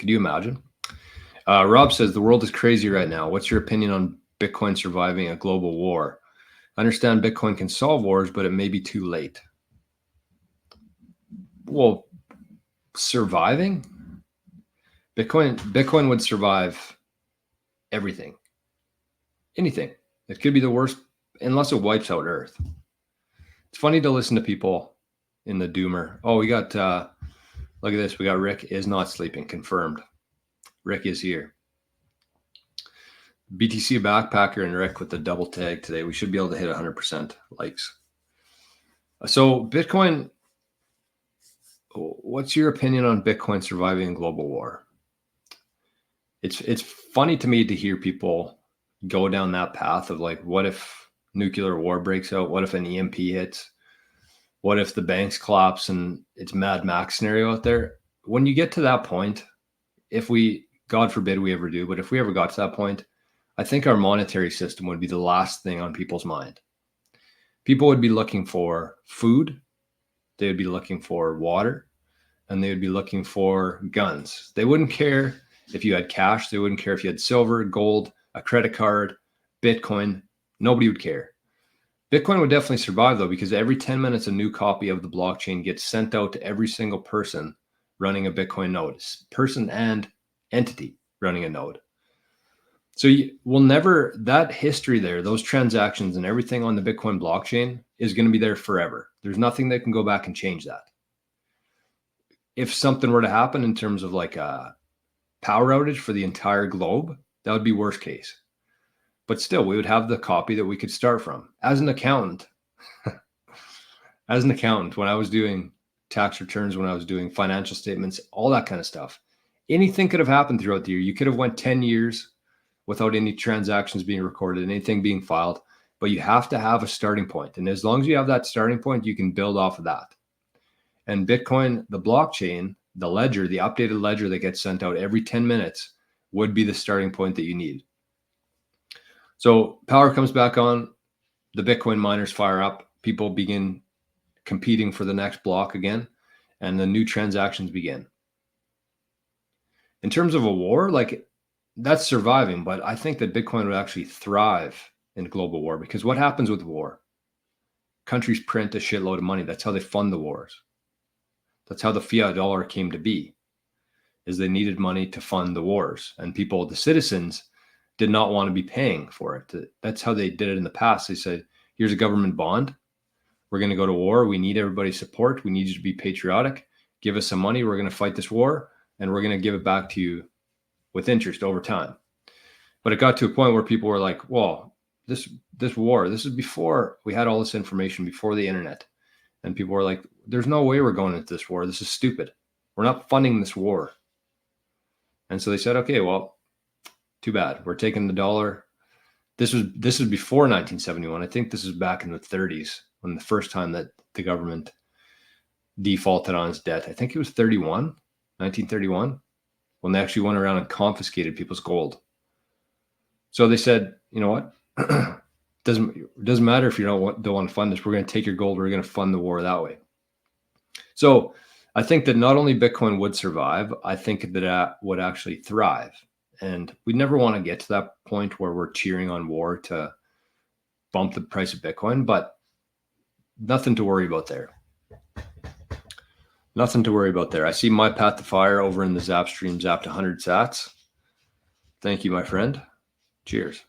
Could you imagine? Rob says the world is crazy right now. What's your opinion on Bitcoin surviving a global war? I understand Bitcoin can solve wars, but it may be too late. Well, surviving? Bitcoin would survive everything. Anything. It could be the worst unless it wipes out Earth. It's funny to listen to people in the doomer. Oh, we got look at this. We got Rick is not sleeping. Confirmed. Rick is here. BTC Backpacker and Rick with the double tag today. We should be able to hit 100% likes. So Bitcoin, what's your opinion on Bitcoin surviving a global war? It's funny to me to hear people go down that path of like, what if nuclear war breaks out? What if an EMP hits? What if the banks collapse and it's Mad Max scenario out there? When you get to that point, if we, God forbid we ever do, but if we ever got to that point, I think our monetary system would be the last thing on people's mind. People would be looking for food, they would be looking for water, and they would be looking for guns. They wouldn't care if you had cash, they wouldn't care if you had silver, gold, a credit card, Bitcoin. Nobody would care. Bitcoin would definitely survive though, because every 10 minutes, a new copy of the blockchain gets sent out to every single person running a Bitcoin node, person and entity running a node. So we'll never, that history there, those transactions and everything on the Bitcoin blockchain is going to be there forever. There's nothing that can go back and change that. If something were to happen in terms of like a power outage for the entire globe, that would be worst case. But still, we would have the copy that we could start from. As an accountant, when I was doing tax returns, when I was doing financial statements, all that kind of stuff, anything could have happened throughout the year. You could have went 10 years without any transactions being recorded, anything being filed, but you have to have a starting point. And as long as you have that starting point, you can build off of that. And Bitcoin, the blockchain, the ledger, the updated ledger that gets sent out every 10 minutes would be the starting point that you need. So power comes back on, the Bitcoin miners fire up, people begin competing for the next block again, and the new transactions begin. In terms of a war, like that's surviving, but I think that Bitcoin would actually thrive in global war, because what happens with war? Countries print a shitload of money. That's how they fund the wars. That's how the fiat dollar came to be, is they needed money to fund the wars, and people, the citizens, did not want to be paying for it. That's how they did it in the past. They said, here's a government bond. We're going to go to war. We need everybody's support. We need you to be patriotic. Give us some money. We're going to fight this war, and we're going to give it back to you with interest over time. But it got to a point where people were like, well, this war, this is before we had all this information, before the internet. And people were like, there's no way we're going into this war. This is stupid. We're not funding this war. And so they said, okay, well, too bad. We're taking the dollar. This was before 1971. I think this is back in the 30s when the first time that the government defaulted on its debt. I think it was 1931, when they actually went around and confiscated people's gold. So they said, you know what? doesn't matter if you don't want to fund this. We're going to take your gold. We're going to fund the war that way. So I think that not only Bitcoin would survive, I think that it would actually thrive. And we never want to get to that point where we're cheering on war to bump the price of Bitcoin, but nothing to worry about there. Nothing to worry about there. I see my path to fire over in the Zap stream, zapped 100 sats. Thank you, my friend. Cheers.